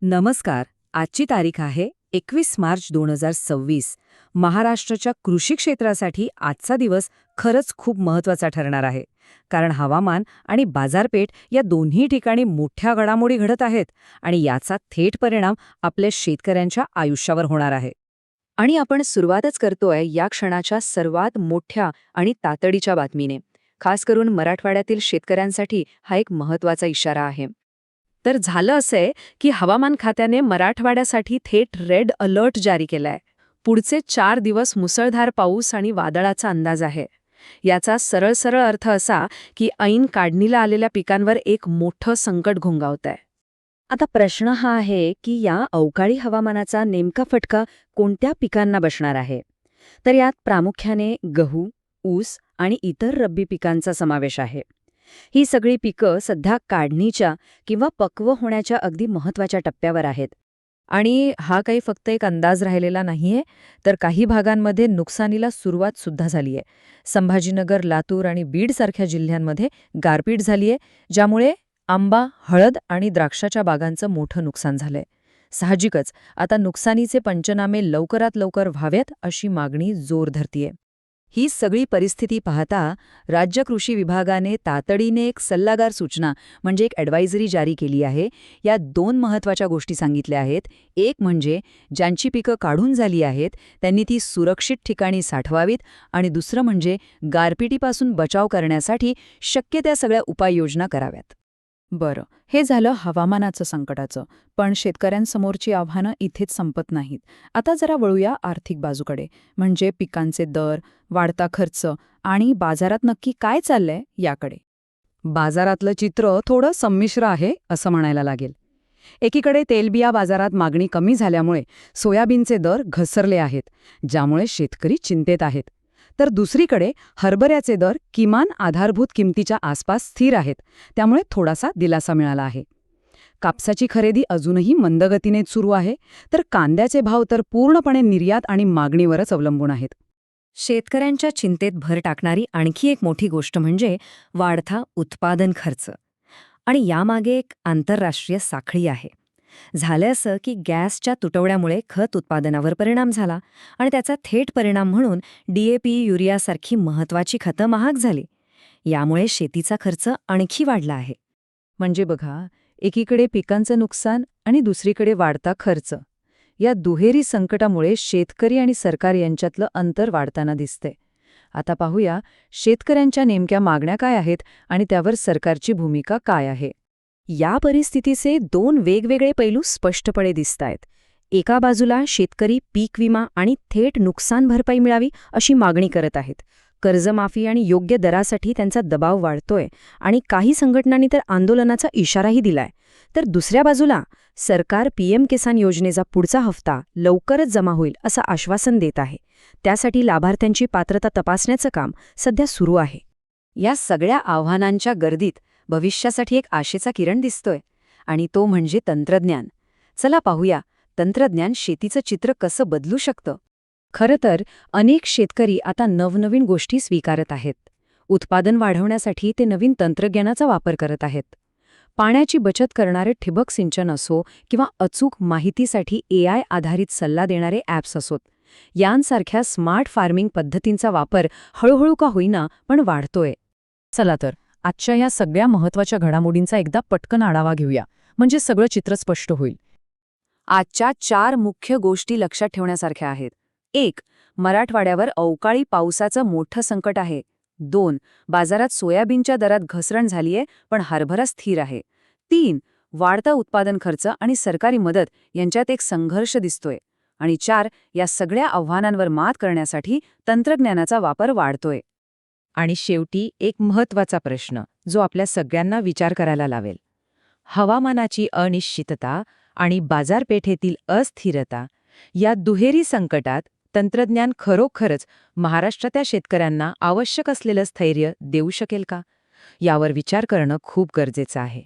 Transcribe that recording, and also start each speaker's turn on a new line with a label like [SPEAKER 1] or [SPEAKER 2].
[SPEAKER 1] नमस्कार. आजची तारीख आहे 21 मार्च 2026. महाराष्ट्राच्या कृषी क्षेत्रासाठी आजचा दिवस खरंच खूप महत्त्वाचा ठरणार आहे. कारण हवामान आणि बाजारपेठ या दोन्ही ठिकाणी मोठ्या घडामोडी घडत आहेत आणि याचा थेट परिणाम आपल्या शेतकऱ्यांच्या आयुष्यावर होणार आहे. आणि आपण सुरुवातच करतोय या क्षणाच्या सर्वात मोठ्या आणि तातडीच्या बातमीने. खास करून मराठवाड्यातील शेतकऱ्यांसाठी हा एक महत्त्वाचा इशारा आहे. तर झालं असंय की हवामान खात्याने मराठवाड्यासाठी थेट रेड अलर्ट जारी केलाय. पुढचे 4 दिवस मुसळधार पाऊस आणि वादळाचा अंदाज आहे. याचा सरळ सरळ अर्थ असा की ऐन काढणीला आलेल्या पिकांवर एक मोठं संकट घोंगावतंय. आता प्रश्न हा आहे की या अवकाळी हवामानाचा नेमका फटका कोणत्या पिकांना बसणार आहे. तर यात प्रामुख्याने गहू, ऊस आणि इतर रब्बी पिकांचा समावेश आहे. ही सगळी पिकं सध्या काढणीच्या किंवा पक्व होण्याच्या अगदी महत्त्वाच्या टप्प्यावर आहेत. आणि हा काही फक्त एक अंदाज राहिलेला नाहीये, तर काही भागांमध्ये नुकसानीला सुरुवात सुद्धा झालीये. संभाजीनगर, लातूर आणि बीड सारख्या जिल्ह्यांमध्ये गारपीट झालीये, ज्यामुळे आंबा, हळद आणि द्राक्षाच्या बागांचं मोठं नुकसान झालंय. साहजिकच आता नुकसानीचे पंचनामे लवकरात लवकर व्हावेत अशी मागणी जोर धरतीये. ही सगळी परिस्थिती पाहता राज्य कृषी विभागाने तातडीने एक सल्लागार सूचना म्हणजे एक ॲडवायझरी जारी केली आहे. या 2 महत्त्वाच्या गोष्टी सांगितल्या आहेत. एक म्हणजे ज्यांची पिकं काढून झाली आहेत त्यांनी ती सुरक्षित ठिकाणी साठवावीत आणि दुसरं म्हणजे गारपिटीपासून बचाव करण्यासाठी शक्य त्या सगळ्या उपाययोजना कराव्यात.
[SPEAKER 2] बरं, हे झालं हवामानाचं संकटाचं. पण शेतकऱ्यांसमोरची आव्हानं इथेच संपत नाहीत. आता जरा वळूया आर्थिक बाजूकडे, म्हणजे पिकांचे दर, वाढता खर्च आणि बाजारात नक्की काय चाललंय याकडे.
[SPEAKER 1] बाजारातलं चित्र थोडं संमिश्र आहे असं म्हणायला लागेल. एकीकडे तेलबिया बाजारात मागणी कमी झाल्यामुळे सोयाबीनचे दर घसरले आहेत, ज्यामुळे शेतकरी चिंतेत आहेत. तर दुसरीकडे हरभऱ्याचे दर किमान आधारभूत किमतीच्या आसपास स्थिर आहेत, त्यामुळे थोडासा दिलासा मिळाला आहे. कापसाची खरेदी अजूनही मंदगतीनेच सुरू आहे, तर कांद्याचे भाव तर पूर्णपणे निर्यात आणि मागणीवरच अवलंबून आहेत. शेतकऱ्यांच्या चिंतेत भर टाकणारी आणखी एक मोठी गोष्ट म्हणजे वाढता उत्पादन खर्च. आणि यामागे एक आंतरराष्ट्रीय साखळी आहे. झालं असं की गॅसच्या तुटवड्यामुळे खत उत्पादनावर परिणाम झाला आणि त्याचा थेट परिणाम म्हणून DAP, युरियासारखी महत्त्वाची खतं महाग झाली. यामुळे शेतीचा खर्च आणखी वाढला आहे. म्हणजे बघा, एकीकडे पिकांचं नुकसान आणि दुसरीकडे वाढता खर्च. या दुहेरी संकटामुळे शेतकरी आणि सरकार यांच्यातलं अंतर वाढताना दिसते. आता पाहूया शेतकऱ्यांच्या नेमक्या मागण्या काय आहेत आणि त्यावर सरकारची भूमिका काय आहे. या परिस्थितीचे 2 वेगवेगळे पैलू स्पष्टपणे दिसतायत. एका बाजूला शेतकरी पीक विमा आणि थेट नुकसान भरपाई मिळावी अशी मागणी करत आहेत. कर्जमाफी आणि योग्य दरासाठी त्यांचा दबाव वाढतोय आणि काही संघटनांनी तर आंदोलनाचा इशाराही दिलाय. तर दुसऱ्या बाजूला सरकार PM किसान योजनेचा पुढचा हप्ता लवकरच जमा होईल असं आश्वासन देत आहे. त्यासाठी लाभार्थ्यांची पात्रता तपासण्याचं काम सध्या सुरू आहे. या सगळ्या आव्हानांच्या गर्दीत भविष्यासाठी एक आशेचा किरण दिसतोय, आणि तो म्हणजे तंत्रज्ञान. चला पाहूया तंत्रज्ञान शेतीचं चित्र कसं बदलू शकतं. खरं तर अनेक शेतकरी आता नवनवीन गोष्टी स्वीकारत आहेत. उत्पादन वाढवण्यासाठी ते नवीन तंत्रज्ञानाचा वापर करत आहेत. पाण्याची बचत करणारे ठिबक सिंचन असो किंवा अचूक माहितीसाठी AI आधारित सल्ला देणारे ॲप्स असोत, यांसारख्या स्मार्ट फार्मिंग पद्धतींचा वापर हळूहळू का होईना पण वाढतोय. चला तर आजच्या या सगळ्या महत्त्वाच्या घडामोडींचा एकदा पटकन आढावा घेऊया, म्हणजे सगळं चित्र स्पष्ट होईल. आजच्या 4 मुख्य गोष्टी लक्षात ठेवण्यासारख्या आहेत. 1. मराठवाड्यावर अवकाळी पावसाचं मोठं संकट आहे. 2. बाजारात सोयाबीनच्या दरात घसरण झालीये पण हरभरा स्थिर आहे. 3. वाढता उत्पादन खर्च आणि सरकारी मदत यांच्यात एक संघर्ष दिसतोय. आणि 4. या सगळ्या आव्हानांवर मात करण्यासाठी तंत्रज्ञानाचा वापर वाढतोय. आणि शेवटी एक महत्त्वाचा प्रश्न जो आपल्या सगळ्यांना विचार करायला लावेल. हवामानाची अनिश्चितता आणि बाजारपेठेतील अस्थिरता या दुहेरी संकटात तंत्रज्ञान खरोखरच महाराष्ट्राच्या शेतकऱ्यांना आवश्यक असलेलं स्थैर्य देऊ शकेल का? यावर विचार करणं खूप गरजेचं आहे.